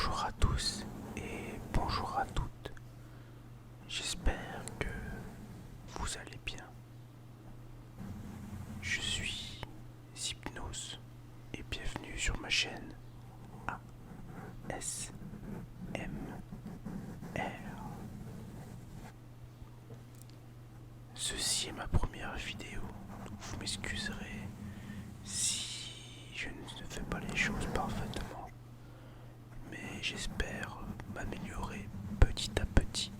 Bonjour à tous et bonjour à toutes. J'espère que vous allez bien. Je suis Hypnose et bienvenue sur ma chaîne ASMR. Ceci est ma première vidéo, donc vous m'excuserez si je ne fais pas les choses parfaitement, mais j'espère m'améliorer petit à petit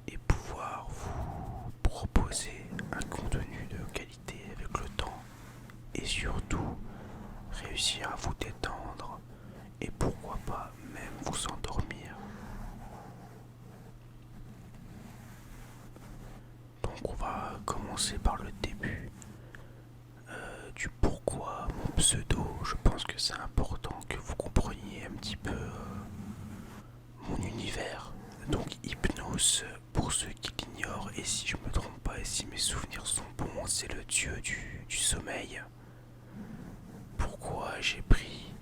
et pouvoir vous proposer un contenu de qualité avec le temps et surtout réussir à vous détendre et pourquoi pas même vous endormir. Donc on va commencer par le début du pourquoi mon pseudo. Je pense que c'est important que vous compreniez un petit peu mon univers. Donc Hypnose, pour ceux qui l'ignorent, et si je me trompe pas et si mes souvenirs sont bons, c'est le dieu du sommeil. Pourquoi j'ai pris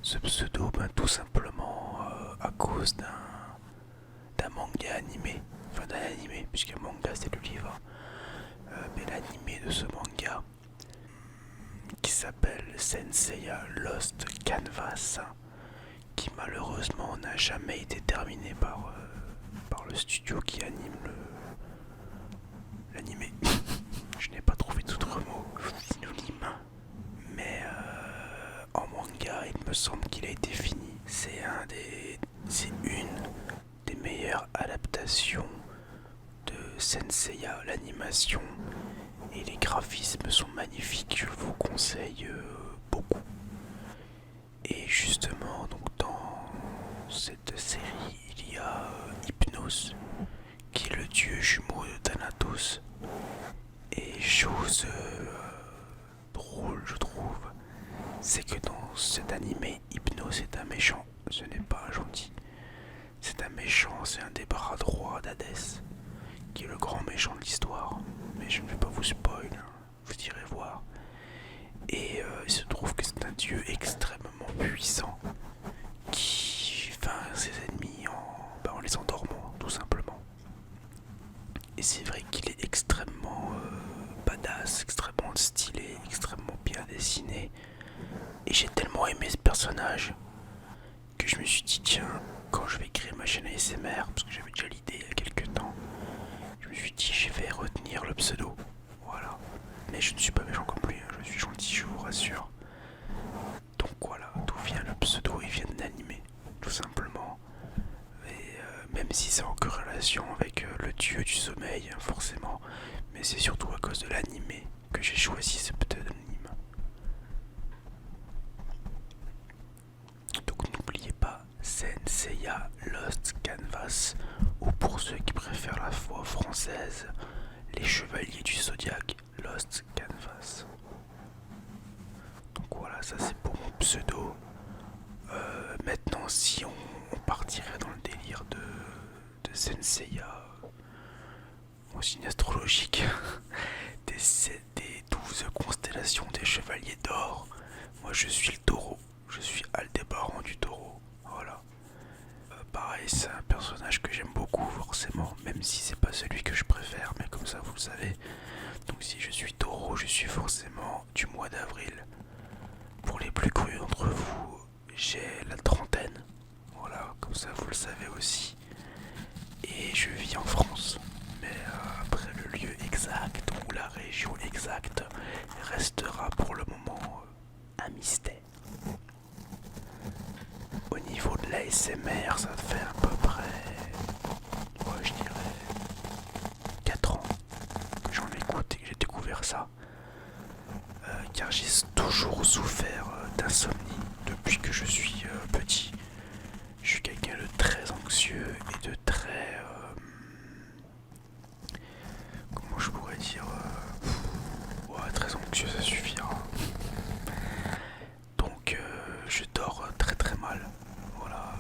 ce pseudo? Tout simplement à cause d'un manga animé. Enfin d'un animé, puisque manga c'est le livre. Mais l'animé de ce manga qui s'appelle Senseiya Lost Canvas, qui malheureusement n'a jamais été terminé par le studio qui anime l'animé. Je n'ai pas trouvé d'autres mots synonymes, mais en manga, il me semble qu'il a été fini. C'est une des meilleures adaptations de Senseiya. L'animation et les graphismes sont magnifiques. Je vous conseille beaucoup. Et justement, donc dans cette série, il y a Hypnos, qui est le dieu jumeau de Thanatos. Et chose drôle, je trouve, c'est que dans cet animé, Hypnos est un méchant. Ce n'est pas un gentil. C'est un méchant, c'est un des bras droits d'Hadès, qui est le grand méchant de l'histoire. Mais je ne vais pas vous spoil, hein. Vous irez voir. Et il se trouve que c'est un dieu extrêmement puissant qui vainc ses ennemis en les endormant, tout simplement. Et c'est vrai qu'il est extrêmement badass, extrêmement stylé, extrêmement bien dessiné. Et j'ai tellement aimé ce personnage que je me suis dit, tiens, quand je vais créer ma chaîne ASMR, parce que j'avais déjà l'idée il y a quelques temps, je me suis dit, je vais retenir le pseudo. Voilà. Mais je ne suis pas méchant comme lui, hein. Je suis gentil, je vous rassure. Donc voilà, d'où vient le pseudo? Il vient de l'animé, tout simplement. Et même si c'est en corrélation avec le dieu du sommeil, hein, forcément, mais c'est surtout à cause de l'animé que j'ai choisi ce pseudonyme. Donc n'oubliez pas Senseiya Lost Canvas, ou pour ceux qui préfèrent la voix française, les Chevaliers du Zodiaque Lost Canvas. Donc voilà, ça c'est pour mon pseudo. Maintenant, si on partirait dans le délire de Senseiya, au signe astrologique, des 12 constellations des Chevaliers d'Or, moi je suis le taureau, je suis Aldébaran du taureau. Voilà. Pareil, c'est un personnage que j'aime beaucoup, forcément, même si c'est pas celui que je préfère, mais comme ça vous le savez. Donc si je suis taureau, je suis forcément du mois d'avril. Pour les plus curieux d'entre vous, j'ai la trentaine. Voilà, comme ça vous le savez aussi. Et je vis en France. Mais après le lieu exact ou la région exacte restera pour le moment un mystère. Au niveau de l'ASMR, ça fait à peu près, ouais, je dirais 4 ans que j'en écoute et que j'ai découvert ça. Car j'ai toujours souffert d'insomnie depuis que je suis petit. Je suis quelqu'un de très anxieux et de très... comment je pourrais dire, ouais, très anxieux, ça suffira. Donc je dors très très mal. Voilà.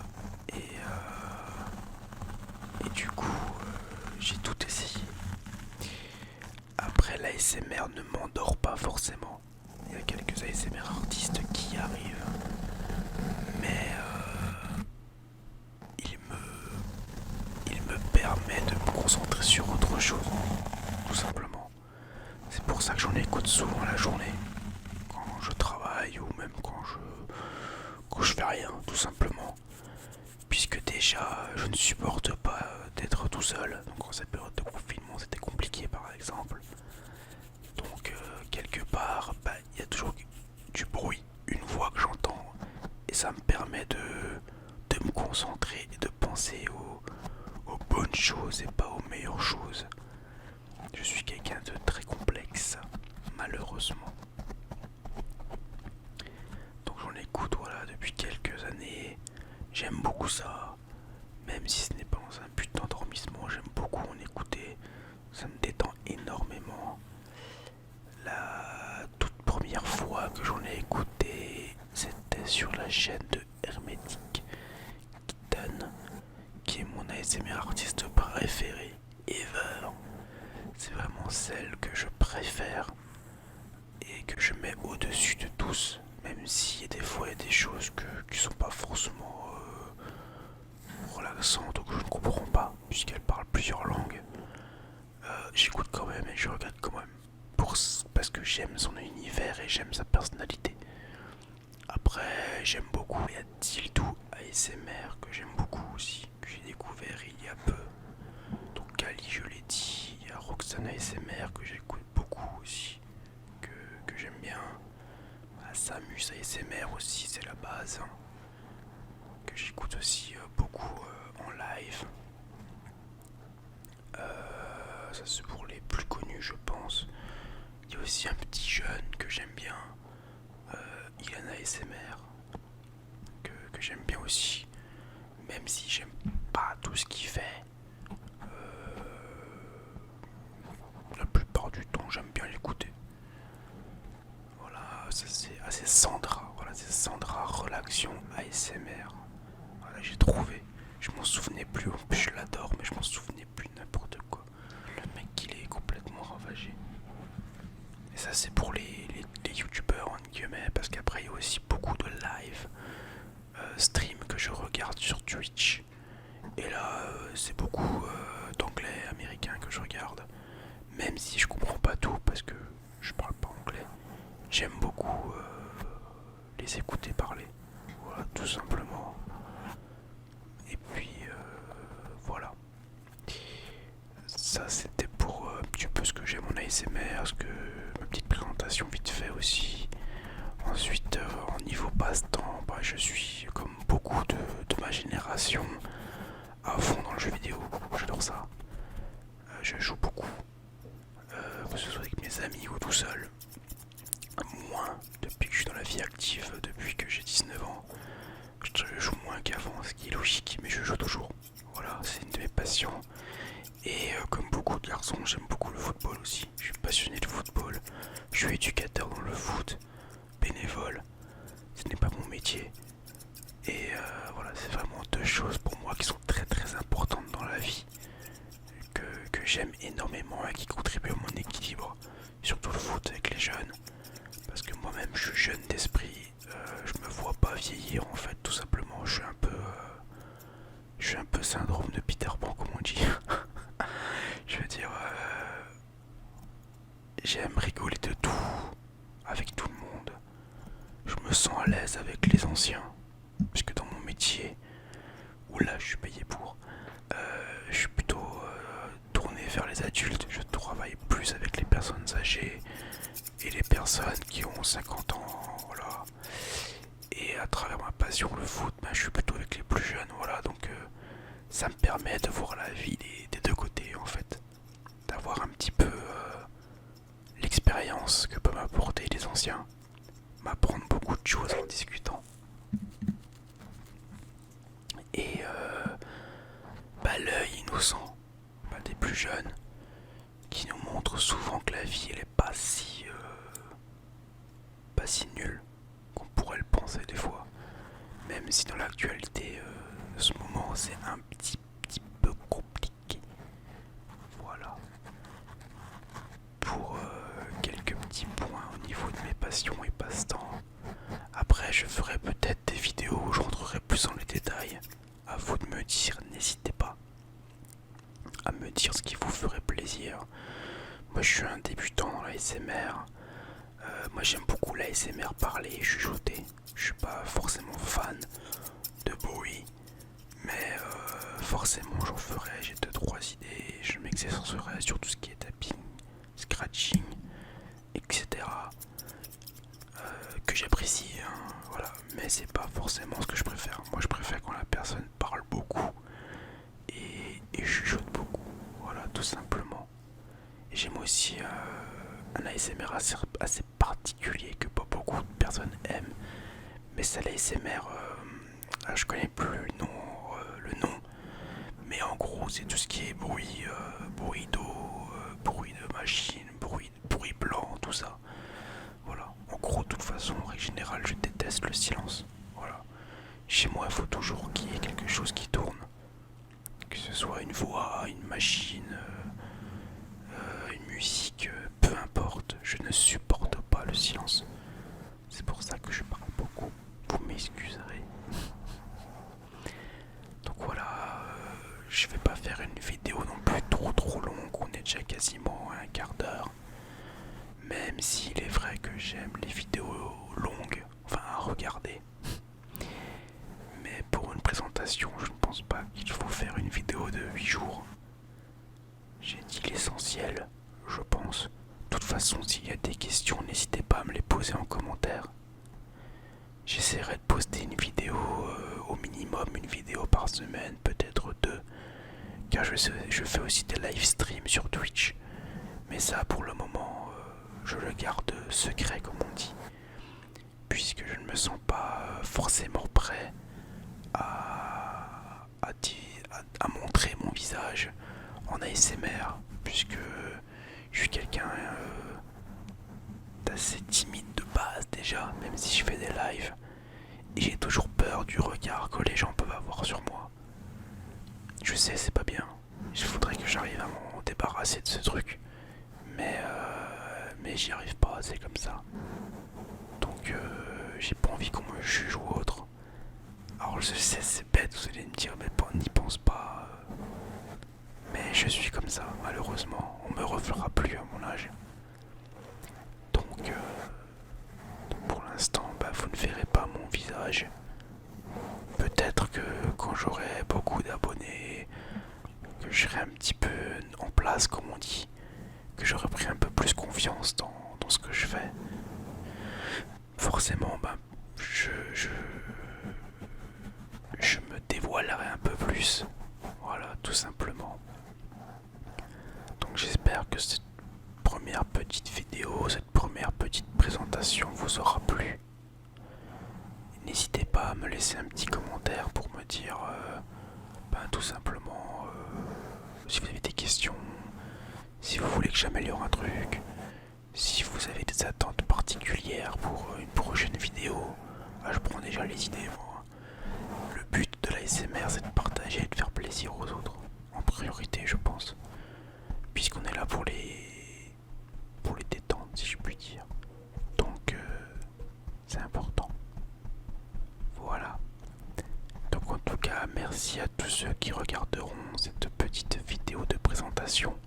Et du coup, j'ai tout essayé. Après, l'ASMR ne m'endort pas forcément. Il y a quelques ASMR artistes qui y arrivent. Mais tout simplement. Puisque déjà, je ne supporte pas d'être tout seul. Donc en cette période de confinement, c'était compliqué par exemple. Donc quelque part, il y a toujours du bruit, une voix que j'entends. Et ça me permet de me concentrer et de penser aux bonnes choses et pas aux meilleures choses. Je suis quelqu'un de très complexe, malheureusement. Donc j'en écoute depuis quelques années. J'aime beaucoup ça. Même si ce n'est pas dans un but d'endormissement, j'aime beaucoup en écouter. Ça me détend énormément. La toute première fois que j'en ai écouté, c'était sur la chaîne de Hermétique Kitten, qui est mon ASMR artiste préféré ever. C'est vraiment celle que je préfère et que je mets au-dessus de tous, même si des fois il y a des choses qui sont pas forcément relaxantes ou que je ne comprends pas, puisqu'elle parle plusieurs langues. J'écoute quand même et je regarde quand même parce que j'aime son univers et j'aime sa personnalité. Après, j'aime beaucoup, il y a Dildou ASMR que j'aime beaucoup aussi, que j'ai découvert il y a peu. Donc Kali, je l'ai dit, il y a Roxane ASMR que j'écoute beaucoup aussi, que j'aime bien. Samus ASMR aussi, c'est la base, hein, que j'écoute aussi beaucoup en live. Ça c'est pour les plus connus je pense. Il y a aussi un petit jeune que j'aime bien, Ilan ASMR, que j'aime bien aussi, même si j'aime pas tout ce qu'il fait. La plupart du temps j'aime bien l'écouter. Voilà, ça c'est Sandra, voilà c'est Sandra Relaxion ASMR. Voilà, j'ai trouvé. Je m'en souvenais plus, en plus je l'adore mais je m'en souvenais plus, n'importe quoi. Le mec il est complètement ravagé. Et ça c'est pour les youtubeurs en guillemets, parce qu'après il y a aussi beaucoup de live stream que je regarde sur Twitch. Et là c'est beaucoup d'anglais américain que je regarde. Même si je comprends pas tout parce que je parle pas anglais. J'aime beaucoup les écouter parler. Voilà, tout simplement. Et puis voilà. Ça c'était pour un petit peu ce que j'aime en ASMR, ma petite présentation vite fait aussi. Ensuite, en niveau passe-temps, je suis comme beaucoup de ma génération à fond dans le jeu vidéo. J'adore ça. Je joue beaucoup, que ce soit avec mes amis ou tout seul. Moins depuis que je suis dans la vie active, depuis que j'ai 19 ans. Je joue moins qu'avant, ce qui est logique, mais je joue toujours. Voilà, c'est une de mes passions. Et comme beaucoup de garçons, j'aime beaucoup le football aussi. Je suis passionné de football. Je suis éducateur dans le foot, bénévole. Ce n'est pas mon métier. Et voilà, c'est vraiment deux choses pour moi qui sont très très importantes dans la vie. Que j'aime énormément et qui contribuent à mon équilibre. Surtout le foot avec les jeunes. Parce que moi-même je suis jeune d'esprit. Je me vois pas vieillir en fait, tout simplement. Je suis un peu syndrome de Peter Pan, comme on dit. Je veux dire, j'aime rigoler de tout, avec tout le monde. Je me sens à l'aise avec les anciens, puisque dans mon métier, où là je suis payé pour, je suis plutôt tourné vers les adultes. Je travaille plus avec les personnes âgées et les personnes qui ont 50 ans, voilà. Et à travers ma passion, le foot, je suis plutôt avec les plus jeunes, voilà. Donc ça me permet de voir la vie des deux côtés, en fait. D'avoir un petit peu l'expérience que peuvent m'apporter les anciens, m'apprendre beaucoup de choses en discutant. Et l'œil innocent des plus jeunes qui nous montre souvent que la vie elle est pas si nulle qu'on pourrait le penser des fois, même si dans l'actualité ce moment c'est un petit peu compliqué. Voilà pour quelques petits points au niveau de mes passions et passe-temps. Après je ferai peut-être des vidéos où je rentrerai plus dans les détails. À vous de me dire, n'hésitez pas à me dire ce qui vous ferait plaisir. Moi je suis un débutant dans l'ASMR. Moi j'aime beaucoup l'ASMR parler et chuchoter. Je suis pas forcément fan forcément j'en ferai, j'ai 2-3 idées, je m'exercerai sur tout ce qui est tapping, scratching, etc. Que j'apprécie, hein, voilà, mais c'est pas forcément ce que je préfère. Moi je préfère quand la personne parle beaucoup et chuchote beaucoup, voilà, tout simplement. Et j'aime aussi un ASMR assez particulier que pas beaucoup de personnes aiment, mais c'est l'ASMR, je connais plus le nom, mais en gros c'est tout ce qui est bruit d'eau, bruit de machine, bruit blanc, tout ça. Voilà. En gros, de toute façon, en règle générale, je déteste le silence. Voilà. Chez moi, il faut toujours qu'il y ait quelque chose qui tourne. Que ce soit une voix, une machine, une musique, peu importe. Je ne supporte pas le silence. C'est pour ça que je parle beaucoup. Vous m'excuserez. Donc voilà, je vais pas faire une vidéo non plus trop longue. On est déjà quasiment à un quart d'heure. Même s'il est vrai que j'aime les vidéos longues, enfin à regarder. Mais pour une présentation, je ne pense pas qu'il faut faire une vidéo de 8 jours. J'ai dit l'essentiel, je pense. De toute façon, s'il y a des questions, n'hésitez pas à me les poser en commentaire. J'essaierai de poster une vidéo, au minimum une vidéo par semaine, peut-être 2. Car je fais aussi des live streams sur Twitch. Mais ça, pour le moment, je le garde secret, comme on dit. Puisque je ne me sens pas forcément prêt à montrer mon visage en ASMR. Puisque je suis quelqu'un d'assez timide de base déjà, même si je fais des lives. Et j'ai toujours peur du regard que les gens peuvent avoir sur moi. Je sais, c'est pas bien. Il faudrait que j'arrive à m'en débarrasser de ce truc. Mais j'y arrive pas, c'est comme ça. Donc j'ai pas envie qu'on me juge ou autre. Alors je sais, c'est bête, vous allez me dire, mais n'y pense pas. Mais je suis comme ça, malheureusement. On me refera plus à mon âge. Donc pour l'instant, vous ne verrez pas mon visage. Peut-être que quand j'aurai beaucoup d'abonnés, que je serai un petit peu en place, comme on dit, que j'aurai pris un peu plus confiance dans ce que je fais, forcément, je me dévoilerai un peu plus. Voilà, tout simplement. Donc j'espère que cette première petite vidéo, cette première petite présentation vous aura plu. N'hésitez pas à me laisser un petit commentaire pour me dire tout simplement si vous avez des questions, si vous voulez que j'améliore un truc, si vous avez des attentes particulières pour une prochaine vidéo. Je prends déjà les idées, moi. Le but de l'ASMR, c'est de partager et de faire plaisir aux autres, en priorité, je pense, puisqu'on est là pour les détendre, si je puis dire. Donc c'est important. Voilà. Donc en tout cas, merci à tous ceux qui regarderont cette petite vidéo de présentation.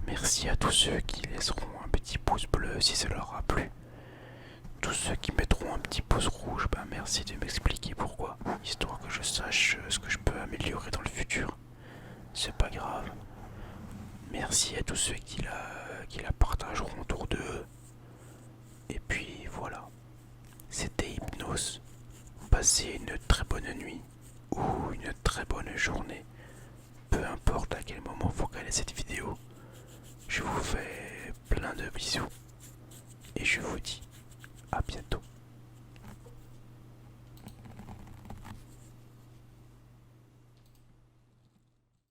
Merci à tous ceux qui laisseront un petit pouce bleu si ça leur a plu. Tous ceux qui mettront un petit pouce rouge, merci de m'expliquer pourquoi, histoire que je sache ce que je peux améliorer dans le futur. C'est pas grave. Merci à tous ceux qui la partageront autour d'eux. Et puis voilà. C'était Hypnos. Passez une très bonne nuit ou une très bonne journée. Peu importe à quel moment vous regardez cette vidéo. Je vous fais plein de bisous. Et je vous dis à bientôt.